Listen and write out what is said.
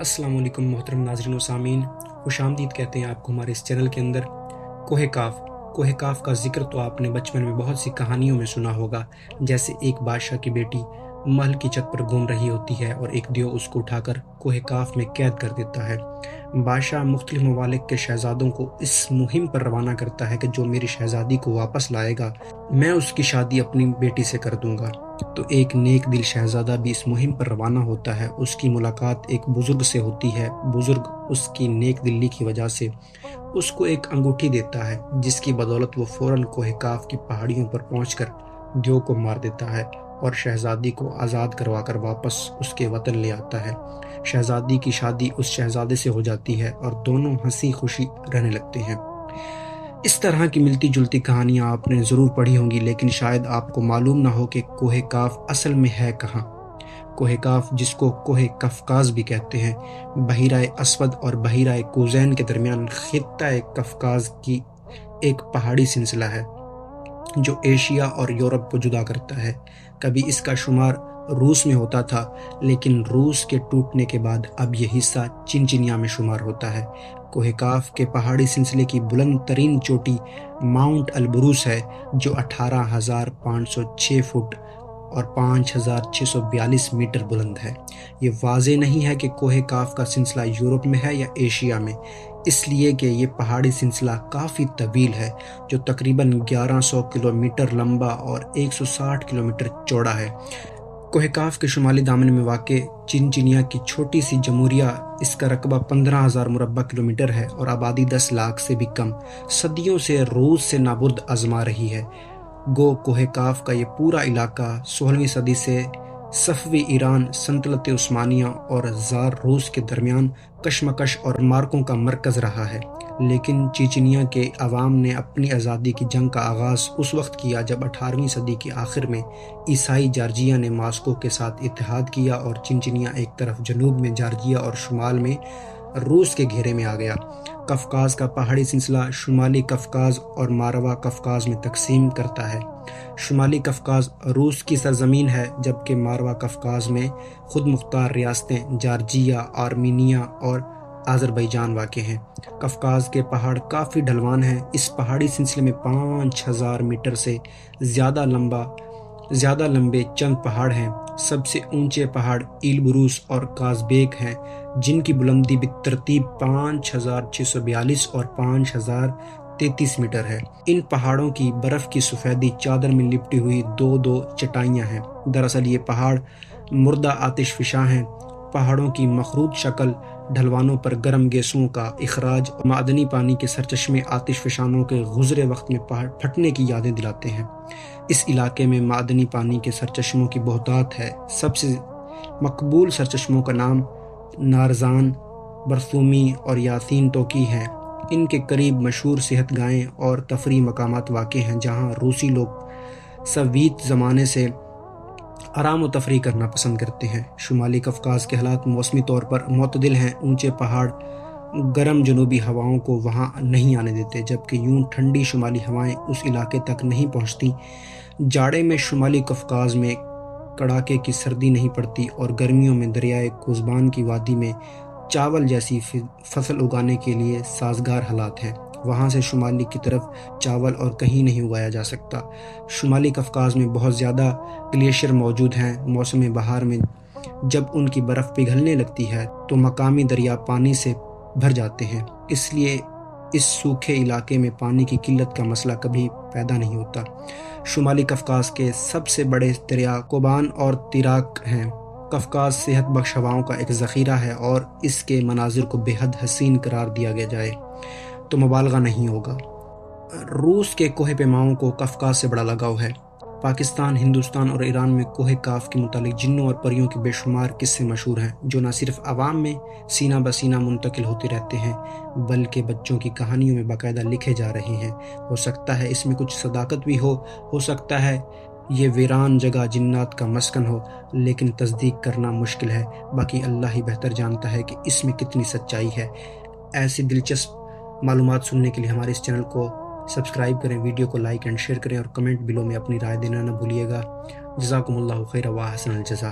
السلام علیکم محترم ناظرین و سامعین، خوش آمدید کہتے ہیں آپ کو ہمارے اس چینل کے اندر۔ کوہ کاف کا ذکر تو آپ نے بچپن میں بہت سی کہانیوں میں سنا ہوگا، جیسے ایک بادشاہ کی بیٹی محل کی چھت پر گھوم رہی ہوتی ہے اور ایک دیو اس کو اٹھا کر کوہ کاف میں قید کر دیتا ہے۔ بادشاہ مختلف ممالک کے شہزادوں کو اس مہم پر روانہ کرتا ہے کہ جو میری شہزادی کو واپس لائے گا میں اس کی شادی اپنی بیٹی سے کر دوں گا۔ تو ایک نیک دل شہزادہ بھی اس مہم پر روانہ ہوتا ہے۔ اس کی ملاقات ایک بزرگ سے ہوتی ہے۔ بزرگ اس کی نیک دلی کی وجہ سے اس کو ایک انگوٹھی دیتا ہے، جس کی بدولت وہ فوراً کوہ کاف کی پہاڑیوں پر پہنچ کر دیو کو مار دیتا ہے اور شہزادی کو آزاد کروا کر واپس اس کے وطن لے آتا ہے۔ شہزادی کی شادی اس شہزادے سے ہو جاتی ہے اور دونوں ہنسی خوشی رہنے لگتے ہیں۔ اس طرح کی ملتی جلتی کہانیاں آپ نے ضرور پڑھی ہوں گی، لیکن شاید آپ کو معلوم نہ ہو کہ کوہ کاف اصل میں ہے کہاں۔ کوہ کاف، جس کو کوہ قفقاز بھی کہتے ہیں، بحیرہ اسود اور بحیرہ کوزین کے درمیان خطہ قفقاز کی ایک پہاڑی سلسلہ ہے جو ایشیا اور یورپ کو جدا کرتا ہے۔ کبھی اس کا شمار روس میں ہوتا تھا، لیکن روس کے ٹوٹنے کے بعد اب یہ حصہ چنچنیا میں شمار ہوتا ہے۔ کوہ کاف کے پہاڑی سلسلے کی بلند ترین چوٹی ماؤنٹ البروس ہے، جو 18,506 فٹ اور 5,642 میٹر بلند ہے۔ یہ واضح نہیں ہے کہ کوہ کاف کا سلسلہ یورپ میں ہے یا ایشیا میں، اس لیے کہ یہ پہاڑی سلسلہ کافی طویل ہے، جو تقریباً 1100 کلومیٹر لمبا اور 160 کلومیٹر چوڑا ہے۔ کوہ کاف کے شمالی دامن میں واقع چنچنیا کی چھوٹی سی جمہوریہ، اس کا رقبہ 15,000 مربع کلومیٹر ہے اور آبادی 10 لاکھ سے بھی کم، صدیوں سے روس سے نابرد آزما رہی ہے۔ گو کوہ کاف کا یہ پورا علاقہ 16ویں صدی سے صفوی ایران، سلطنت عثمانیہ اور زار روس کے درمیان کشمکش اور مارکوں کا مرکز رہا ہے، لیکن چیچنیا کے عوام نے اپنی آزادی کی جنگ کا آغاز اس وقت کیا جب 18ویں صدی کے آخر میں عیسائی جارجیا نے ماسکو کے ساتھ اتحاد کیا اور چنچنیا ایک طرف جنوب میں جارجیا اور شمال میں روس کے گھیرے میں آ گیا۔ قفقاز کا پہاڑی سلسلہ شمالی قفقاز اور ماروا قفقاز میں تقسیم کرتا ہے۔ شمالی قفقاز روس کی سرزمین ہے، جبکہ ماروا قفقاز میں خود مختار ریاستیں جارجیا، آرمینیا اور آذربائیجان واقع ہیں۔ قفقاز کے پہاڑ کافی ڈھلوان ہیں۔ اس پہاڑی سلسلے میں 5,000 میٹر سے زیادہ لمبے چند پہاڑ ہیں۔ سب سے اونچے پہاڑ ایلبروس اور کازبیک ہیں، جن کی بلندی بالترتیب 5,642 اور 5,033 میٹر ہے۔ ان پہاڑوں کی برف کی سفیدی چادر میں لپٹی ہوئی دو چٹائیاں ہیں۔ دراصل یہ پہاڑ مردہ آتش فشاں ہیں۔ پہاڑوں کی مخروط شکل ڈھلوانوں پر گرم گیسوں کا اخراج اور معدنی پانی کے سرچشمے آتش فشانوں کے گزرے وقت میں پھٹنے کی یادیں دلاتے ہیں۔ اس علاقے میں معدنی پانی کے سرچشموں کی بہتات ہے۔ سب سے مقبول سرچشموں کا نام نارزان، برثومی اور یاسین توکی ہیں۔ ان کے قریب مشہور صحت گاہیں اور تفریحی مقامات واقع ہیں، جہاں روسی لوگ سوویت زمانے سے آرام و تفریح کرنا پسند کرتے ہیں۔ شمالی قفقاز کے حالات موسمی طور پر معتدل ہیں۔ اونچے پہاڑ گرم جنوبی ہواؤں کو وہاں نہیں آنے دیتے، جبکہ یوں ٹھنڈی شمالی ہوائیں اس علاقے تک نہیں پہنچتی۔ جاڑے میں شمالی قفقاز میں کڑاکے کی سردی نہیں پڑتی اور گرمیوں میں دریائے کوزبان کی وادی میں چاول جیسی فصل اگانے کے لیے سازگار حالات ہیں۔ وہاں سے شمالی کی طرف چاول اور کہیں نہیں اگایا جا سکتا۔ شمالی قفقاز میں بہت زیادہ گلیشیئر موجود ہیں۔ موسم بہار میں جب ان کی برف پگھلنے لگتی ہے تو مقامی دریا پانی سے بھر جاتے ہیں، اس لیے اس سوکھے علاقے میں پانی کی قلت کا مسئلہ کبھی پیدا نہیں ہوتا۔ شمالی قفقاز کے سب سے بڑے دریا کوبان اور تیراک ہیں۔ قفقاز صحت بخش ہواؤں کا ایک ذخیرہ ہے اور اس کے مناظر کو بے حد حسین قرار دیا جائے تو مبالغہ نہیں ہوگا۔ روس کے کوہ پیماؤں کو قفقاز سے بڑا لگاؤ ہے۔ پاکستان، ہندوستان اور ایران میں کوہ کاف کے متعلق جنوں اور پریوں کے بے شمار قصے مشہور ہیں، جو نہ صرف عوام میں سینہ بسینہ منتقل ہوتے رہتے ہیں، بلکہ بچوں کی کہانیوں میں باقاعدہ لکھے جا رہے ہیں۔ ہو سکتا ہے اس میں کچھ صداقت بھی ہو سکتا ہے یہ ویران جگہ جنات کا مسکن ہو، لیکن تصدیق کرنا مشکل ہے۔ باقی اللہ ہی بہتر جانتا ہے کہ اس میں کتنی سچائی ہے۔ ایسی دلچسپ معلومات سننے کے لیے ہمارے اس چینل کو سبسکرائب کریں، ویڈیو کو لائک اینڈ شیئر کریں اور کمنٹ بلو میں اپنی رائے دینا نہ بھولیے گا۔ جزاکم اللہ خیر و احسن الجزا۔